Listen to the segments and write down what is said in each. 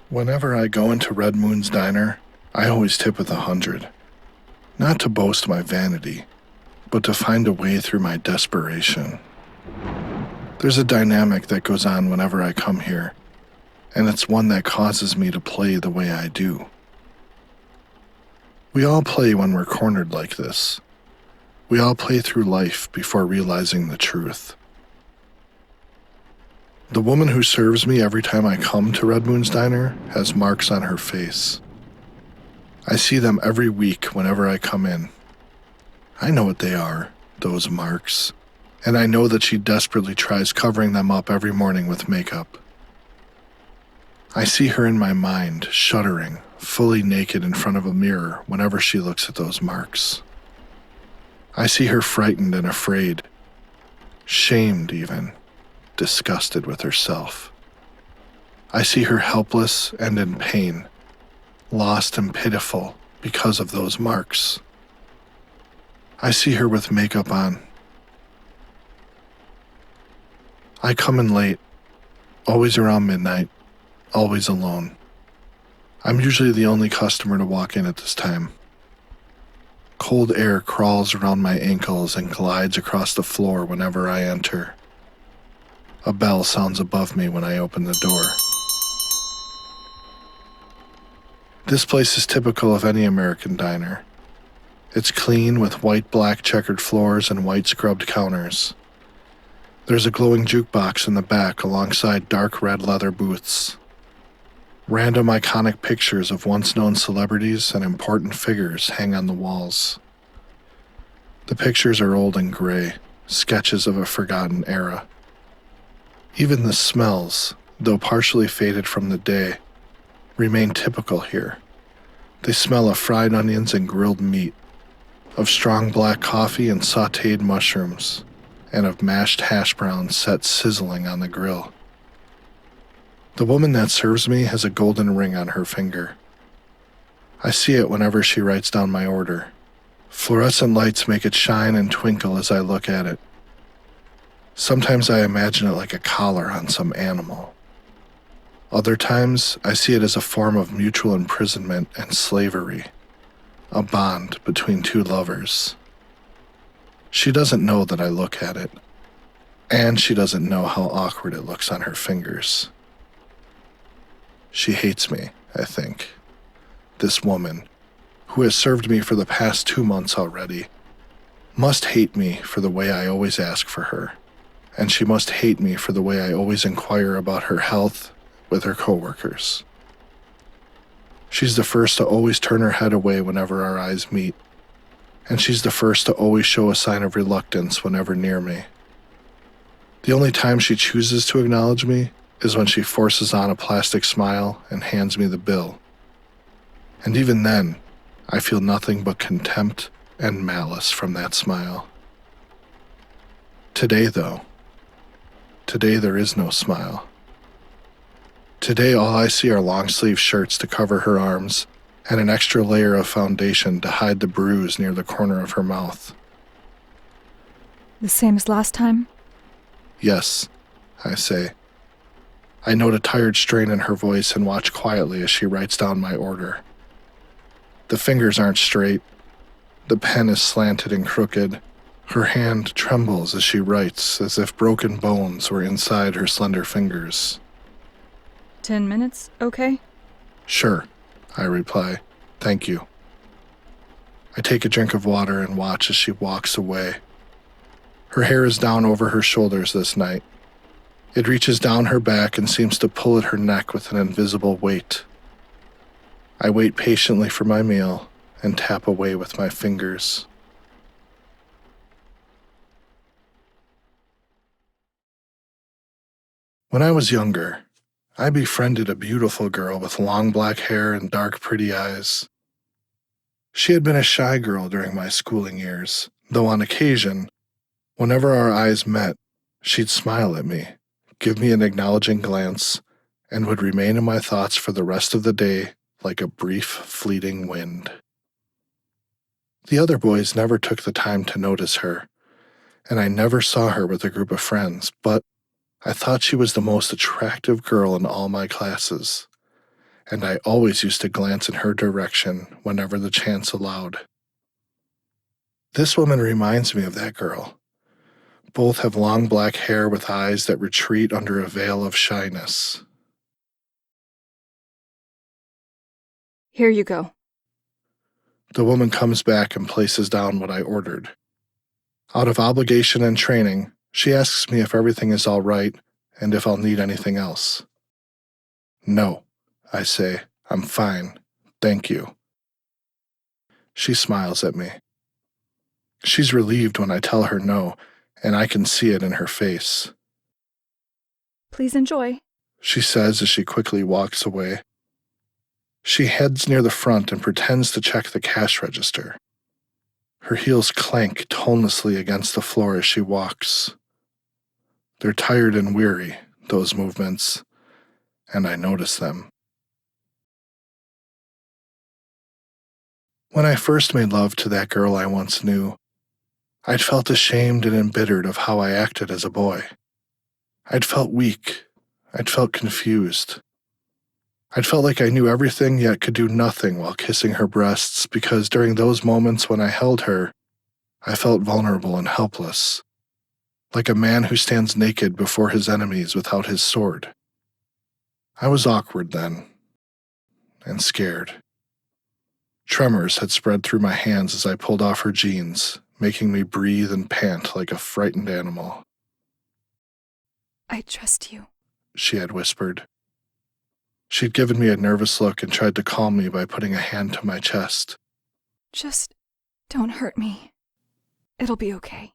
Whenever I go into Red Moon's diner, I always tip with 100. Not to boast my vanity, but to find a way through my desperation. There's a dynamic that goes on whenever I come here, and it's one that causes me to play the way I do. We all play when we're cornered like this. We all play through life before realizing the truth. The woman who serves me every time I come to Red Moon's diner has marks on her face. I see them every week whenever I come in. I know what they are, those marks, and I know that she desperately tries covering them up every morning with makeup. I see her in my mind, shuddering, fully naked in front of a mirror whenever she looks at those marks. I see her frightened and afraid, shamed even, disgusted with herself. I see her helpless and in pain, lost and pitiful because of those marks. I see her with makeup on. I come in late, always around midnight, always alone. I'm usually the only customer to walk in at this time. Cold air crawls around my ankles and glides across the floor whenever I enter. A bell sounds above me when I open the door. This place is typical of any American diner. It's clean with white-black checkered floors and white scrubbed counters. There's a glowing jukebox in the back alongside dark red leather booths. Random iconic pictures of once-known celebrities and important figures hang on the walls. The pictures are old and gray, sketches of a forgotten era. Even the smells, though partially faded from the day, remain typical here. They smell of fried onions and grilled meat, of strong black coffee and sautéed mushrooms, and of mashed hash browns set sizzling on the grill. The woman that serves me has a golden ring on her finger. I see it whenever she writes down my order. Fluorescent lights make it shine and twinkle as I look at it. Sometimes I imagine it like a collar on some animal. Other times, I see it as a form of mutual imprisonment and slavery, a bond between two lovers. She doesn't know that I look at it, and she doesn't know how awkward it looks on her fingers. She hates me, I think. This woman, who has served me for the past 2 months already, must hate me for the way I always ask for her, and she must hate me for the way I always inquire about her health with her coworkers. She's the first to always turn her head away whenever our eyes meet, and she's the first to always show a sign of reluctance whenever near me. The only time she chooses to acknowledge me is when she forces on a plastic smile and hands me the bill. And even then, I feel nothing but contempt and malice from that smile. Today, though, there is no smile. Today, all I see are long-sleeve shirts to cover her arms and an extra layer of foundation to hide the bruise near the corner of her mouth. The same as last time? Yes, I say. I note a tired strain in her voice and watch quietly as she writes down my order. The fingers aren't straight. The pen is slanted and crooked. Her hand trembles as she writes, as if broken bones were inside her slender fingers. 10 minutes, okay? Sure, I reply. Thank you. I take a drink of water and watch as she walks away. Her hair is down over her shoulders this night. It reaches down her back and seems to pull at her neck with an invisible weight. I wait patiently for my meal and tap away with my fingers. When I was younger, I befriended a beautiful girl with long black hair and dark, pretty eyes. She had been a shy girl during my schooling years, though on occasion, whenever our eyes met, she'd smile at me, give me an acknowledging glance, and would remain in my thoughts for the rest of the day like a brief, fleeting wind. The other boys never took the time to notice her, and I never saw her with a group of friends, but I thought she was the most attractive girl in all my classes, and I always used to glance in her direction whenever the chance allowed. This woman reminds me of that girl. Both have long black hair with eyes that retreat under a veil of shyness. Here you go. The woman comes back and places down what I ordered. Out of obligation and training, she asks me if everything is all right and if I'll need anything else. No, I say, I'm fine, thank you. She smiles at me. She's relieved when I tell her no, and I can see it in her face. Please enjoy. She says as she quickly walks away. She heads near the front and pretends to check the cash register. Her heels clank tonelessly against the floor as she walks. They're tired and weary, those movements, and I notice them. When I first made love to that girl I once knew, I'd felt ashamed and embittered of how I acted as a boy. I'd felt weak. I'd felt confused. I'd felt like I knew everything yet could do nothing while kissing her breasts because during those moments when I held her, I felt vulnerable and helpless, like a man who stands naked before his enemies without his sword. I was awkward then, and scared. Tremors had spread through my hands as I pulled off her jeans, making me breathe and pant like a frightened animal. I trust you. She had whispered. She'd given me a nervous look and tried to calm me by putting a hand to my chest. Just don't hurt me. It'll be okay.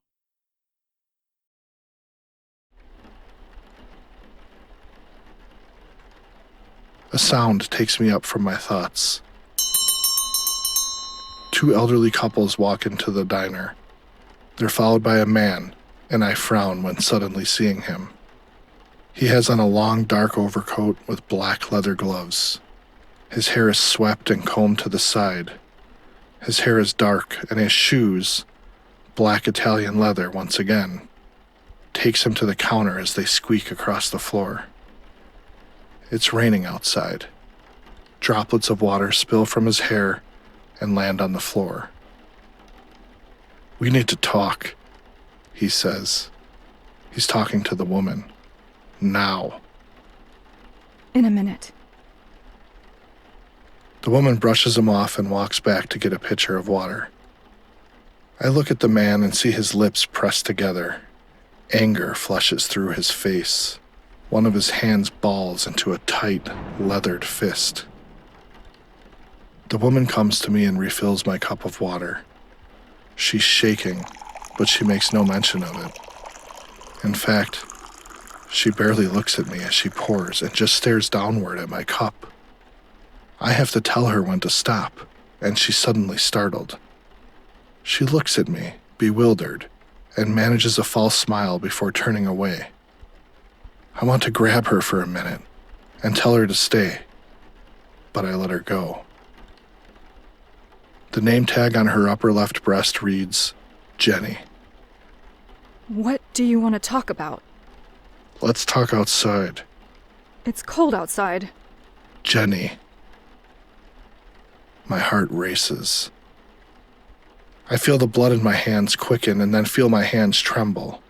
A sound takes me up from my thoughts. Two elderly couples walk into the diner. They're followed by a man, and I frown when suddenly seeing him. He has on a long, dark overcoat with black leather gloves. His hair is swept and combed to the side. His hair is dark, and his shoes, black Italian leather once again, takes him to the counter as they squeak across the floor. It's raining outside. Droplets of water spill from his hair and land on the floor. "We need to talk," he says. He's talking to the woman. Now. In a minute. The woman brushes him off and walks back to get a pitcher of water. I look at the man and see his lips pressed together. Anger flushes through his face. One of his hands balls into a tight, leathered fist. The woman comes to me and refills my cup of water. She's shaking, but she makes no mention of it. In fact, she barely looks at me as she pours and just stares downward at my cup. I have to tell her when to stop, and she's suddenly startled. She looks at me, bewildered, and manages a false smile before turning away. I want to grab her for a minute and tell her to stay, but I let her go. The name tag on her upper left breast reads, Jenny. What do you want to talk about? Let's talk outside. It's cold outside. Jenny. My heart races. I feel the blood in my hands quicken and then feel my hands tremble.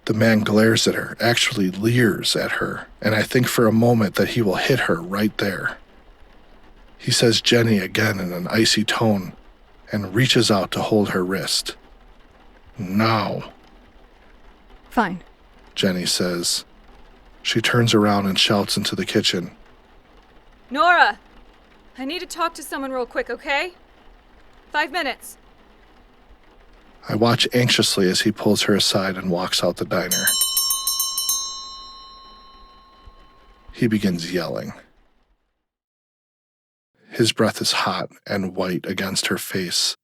The man glares at her, actually leers at her, and I think for a moment that he will hit her right there. He says Jenny again in an icy tone and reaches out to hold her wrist. Now, Fine. Jenny says. She turns around and shouts into the kitchen. Nora! I need to talk to someone real quick, okay? 5 minutes. I watch anxiously as he pulls her aside and walks out the diner. He begins yelling. His breath is hot and white against her face.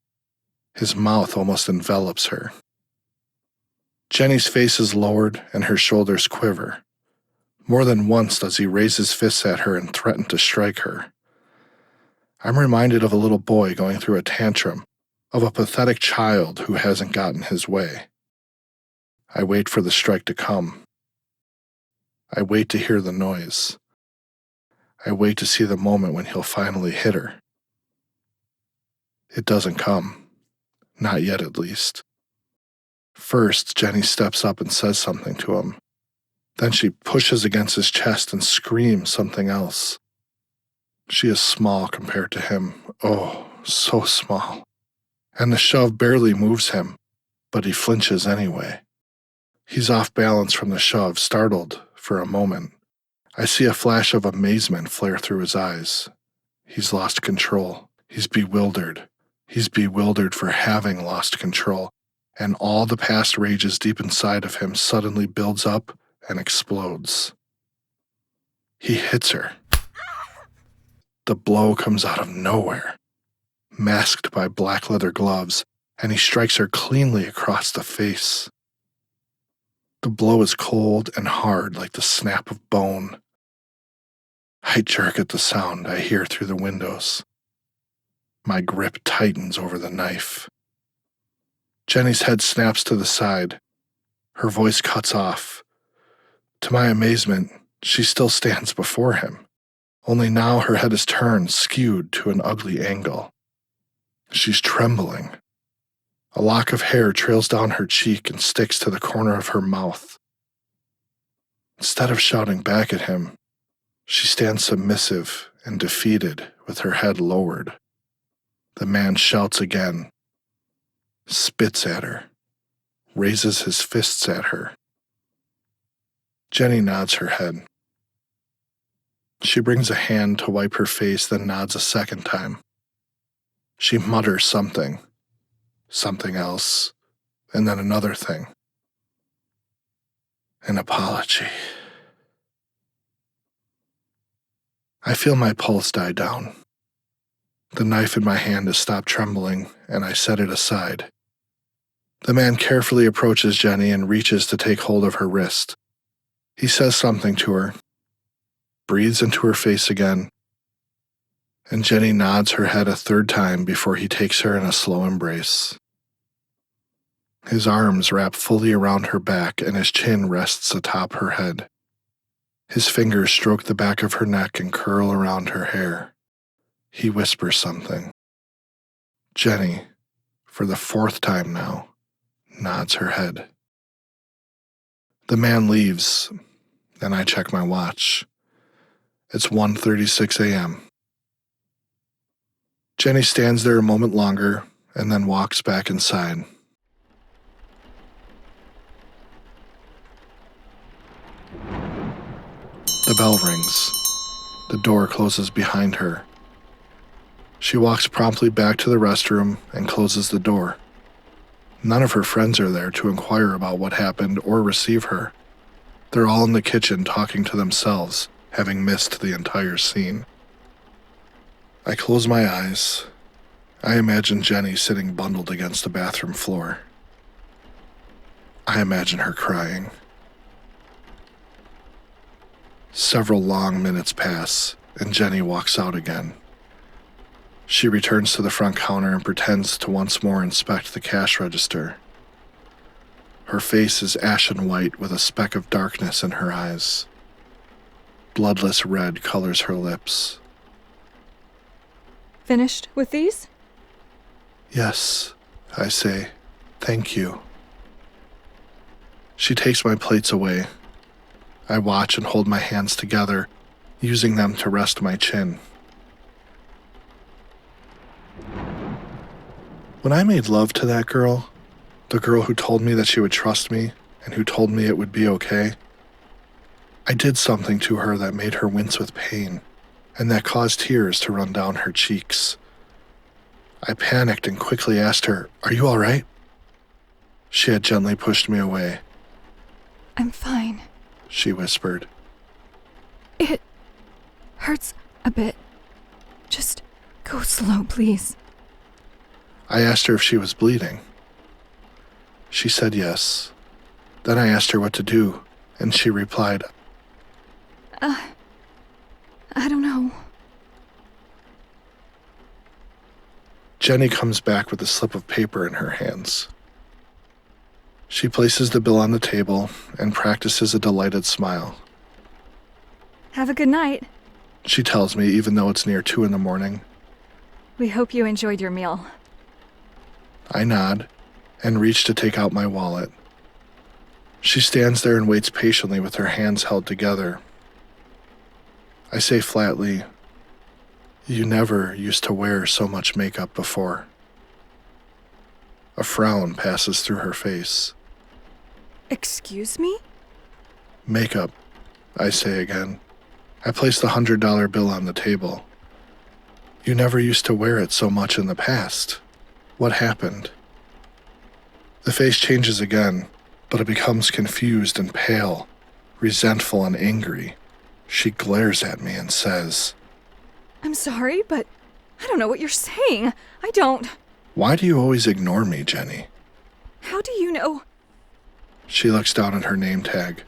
His mouth almost envelops her. Jenny's face is lowered and her shoulders quiver. More than once does he raise his fists at her and threaten to strike her. I'm reminded of a little boy going through a tantrum, of a pathetic child who hasn't gotten his way. I wait for the strike to come. I wait to hear the noise. I wait to see the moment when he'll finally hit her. It doesn't come. Not yet, at least. First, Jenny steps up and says something to him. Then she pushes against his chest and screams something else. She is small compared to him. Oh, so small. And the shove barely moves him, but he flinches anyway. He's off balance from the shove, startled for a moment. I see a flash of amazement flare through his eyes. He's lost control. He's bewildered. He's bewildered for having lost control, and all the past rages deep inside of him suddenly builds up and explodes. He hits her. The blow comes out of nowhere, masked by black leather gloves, and he strikes her cleanly across the face. The blow is cold and hard like the snap of bone. I jerk at the sound I hear through the windows. My grip tightens over the knife. Jenny's head snaps to the side. Her voice cuts off. To my amazement, she still stands before him. Only now her head is turned, skewed to an ugly angle. She's trembling. A lock of hair trails down her cheek and sticks to the corner of her mouth. Instead of shouting back at him, she stands submissive and defeated with her head lowered. The man shouts again, spits at her, raises his fists at her. Jenny nods her head. She brings a hand to wipe her face, then nods a second time. She mutters something else, and then another thing. An apology. I feel my pulse die down. The knife in my hand has stopped trembling, and I set it aside. The man carefully approaches Jenny and reaches to take hold of her wrist. He says something to her, breathes into her face again, and Jenny nods her head a third time before he takes her in a slow embrace. His arms wrap fully around her back and his chin rests atop her head. His fingers stroke the back of her neck and curl around her hair. He whispers something. Jenny, for the fourth time now, nods her head. The man leaves, and I check my watch. It's 1:36 a.m. Jenny stands there a moment longer and then walks back inside. The bell rings. The door closes behind her. She walks promptly back to the restroom and closes the door. None of her friends are there to inquire about what happened or receive her. They're all in the kitchen talking to themselves, having missed the entire scene. I close my eyes. I imagine Jenny sitting bundled against the bathroom floor. I imagine her crying. Several long minutes pass, and Jenny walks out again. She returns to the front counter and pretends to once more inspect the cash register. Her face is ashen white with a speck of darkness in her eyes. Bloodless red colors her lips. Finished with these? Yes, I say, thank you. She takes my plates away. I watch and hold my hands together, using them to rest my chin. When I made love to that girl, the girl who told me that she would trust me and who told me it would be okay, I did something to her that made her wince with pain and that caused tears to run down her cheeks. I panicked and quickly asked her, "Are you all right?" She had gently pushed me away. I'm fine, she whispered. It hurts a bit. Just go slow, please. I asked her if she was bleeding. She said yes. Then I asked her what to do, and she replied, I don't know. Jenny comes back with a slip of paper in her hands. She places the bill on the table and practices a delighted smile. Have a good night. she tells me, even though it's near 2 in the morning. We hope you enjoyed your meal. I nod and reach to take out my wallet. She stands there and waits patiently with her hands held together. I say flatly, "You never used to wear so much makeup before." A frown passes through her face. Excuse me? "Makeup," I say again. I place the $100 bill on the table. "You never used to wear it so much in the past. What happened?" The face changes again, but it becomes confused and pale, resentful and angry. She glares at me and says, I'm sorry, but I don't know what you're saying. I don't. "Why do you always ignore me, Jenny?" How do you know? She looks down at her name tag.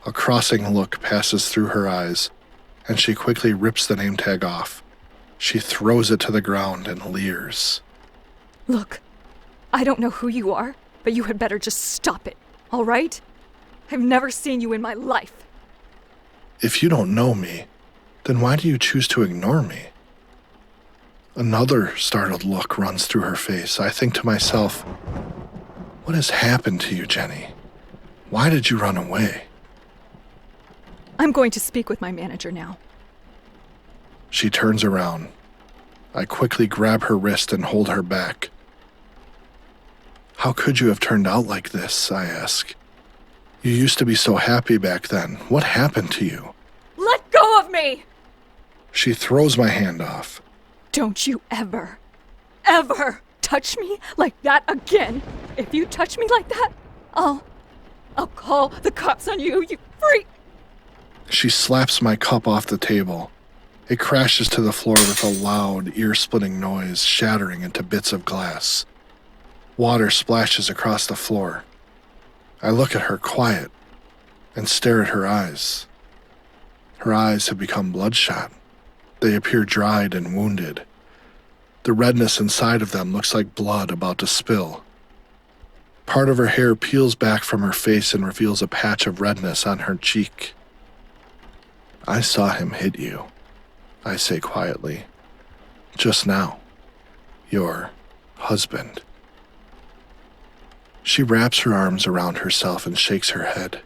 A crossing look passes through her eyes, and she quickly rips the name tag off. She throws it to the ground and leers. Look, I don't know who you are, but you had better just stop it, all right? I've never seen you in my life. "If you don't know me, then why do you choose to ignore me?" Another startled look runs through her face. I think to myself, what has happened to you, Jenny? Why did you run away? I'm going to speak with my manager now. She turns around. I quickly grab her wrist and hold her back. "How could you have turned out like this?" I ask. "You used to be so happy back then. What happened to you?" Let go of me! She throws my hand off. Don't you ever touch me like that again. If you touch me like that, I'll call the cops on you, you freak! She slaps my cup off the table. It crashes to the floor with a loud, ear-splitting noise, shattering into bits of glass. Water splashes across the floor. I look at her quiet and stare at her eyes. Her eyes have become bloodshot. They appear dried and wounded. The redness inside of them looks like blood about to spill. Part of her hair peels back from her face and reveals a patch of redness on her cheek. "I saw him hit you," I say quietly. "Just now. Your husband." She wraps her arms around herself and shakes her head.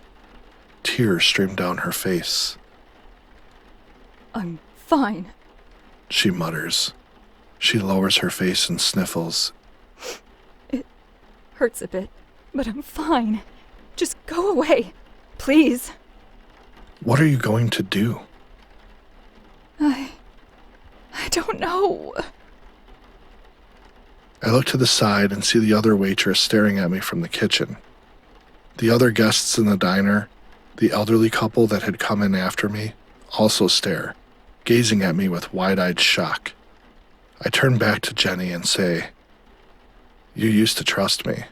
Tears stream down her face. I'm fine. She mutters. She lowers her face and sniffles. It hurts a bit, but I'm fine. Just go away, please. "What are you going to do?" I don't know. I look to the side and see the other waitress staring at me from the kitchen. The other guests in the diner, the elderly couple that had come in after me, also stare, gazing at me with wide-eyed shock. I turn back to Jenny and say, "You used to trust me."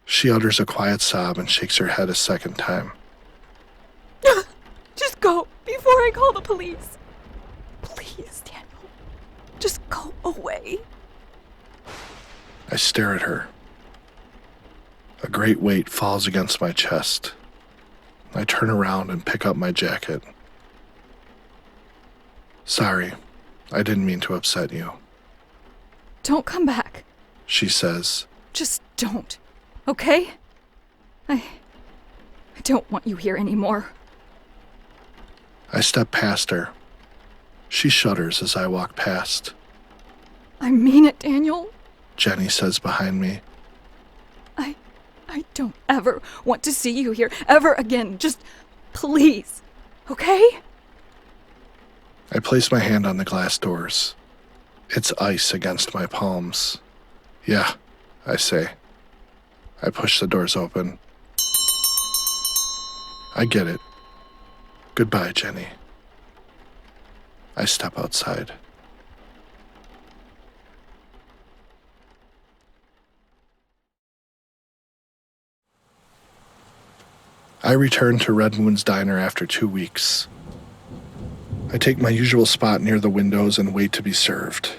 She utters a quiet sob and shakes her head a second time. Just go before I call the police. Please, Daniel. Just go away. I stare at her. A great weight falls against my chest. I turn around and pick up my jacket. "Sorry, I didn't mean to upset you," Don't come back. she says. Just don't. Okay? I don't want you here anymore. I step past her. She shudders as I walk past. I mean it, Daniel. Jenny says behind me. I don't ever want to see you here ever again. Just please. Okay? I place my hand on the glass doors. It's ice against my palms. "Yeah," I say. I push the doors open. "I get it. Goodbye, Jenny." I step outside. I return to Red Moon's diner after 2 weeks. I take my usual spot near the windows and wait to be served.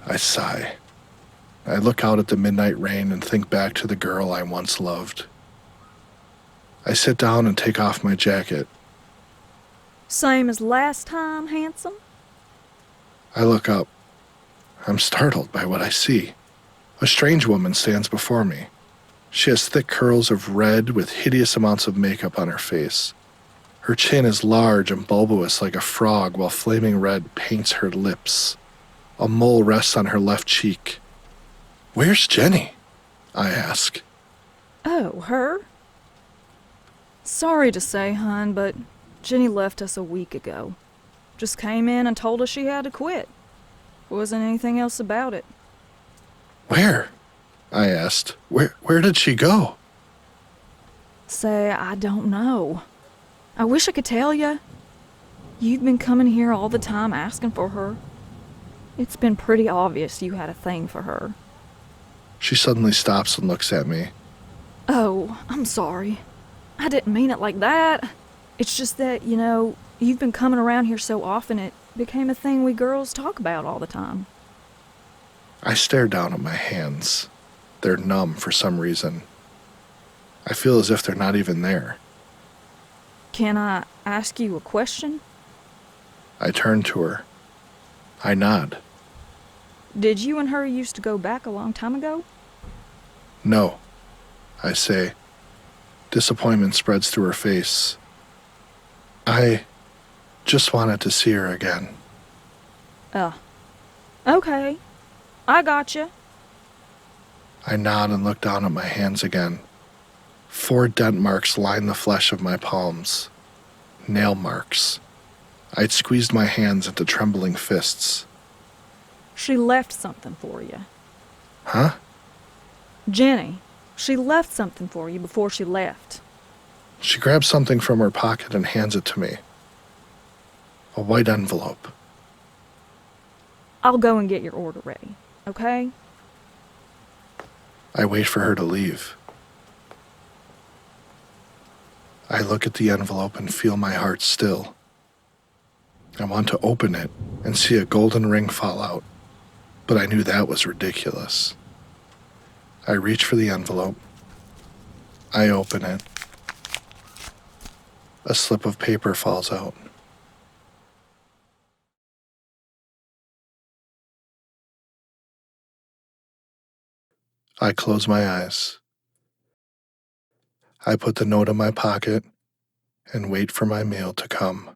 I sigh. I look out at the midnight rain and think back to the girl I once loved. I sit down and take off my jacket. Same as last time, Handsome? I look up. I'm startled by what I see. A strange woman stands before me. She has thick curls of red with hideous amounts of makeup on her face. Her chin is large and bulbous like a frog, while flaming red paints her lips. A mole rests on her left cheek. "Where's Jenny?" I ask. Oh, her? Sorry to say, hun, but Jenny left us a week ago. Just came in and told us she had to quit. Wasn't anything else about it. "Where?" I asked. Where did she go?" Say, I don't know. I wish I could tell you. You've been coming here all the time asking for her. It's been pretty obvious you had a thing for her. She suddenly stops and looks at me. Oh, I'm sorry. I didn't mean it like that. It's just that, you've been coming around here so often it became a thing we girls talk about all the time. I stare down at my hands. They're numb for some reason. I feel as if they're not even there. Can I ask you a question? I turn to her. I nod. Did you and her used to go back a long time ago? "No," I say. Disappointment spreads through her face. "I just wanted to see her again." Okay. I gotcha. I nod and look down at my hands again. 4 dent marks line the flesh of my palms. Nail marks. I'd squeezed my hands into trembling fists. She left something for you. "Huh?" Jenny, she left something for you before she left. She grabs something from her pocket and hands it to me. A white envelope. I'll go and get your order ready, okay? I wait for her to leave. I look at the envelope and feel my heart still. I want to open it and see a golden ring fall out, but I knew that was ridiculous. I reach for the envelope. I open it. A slip of paper falls out. I close my eyes. I put the note in my pocket and wait for my meal to come.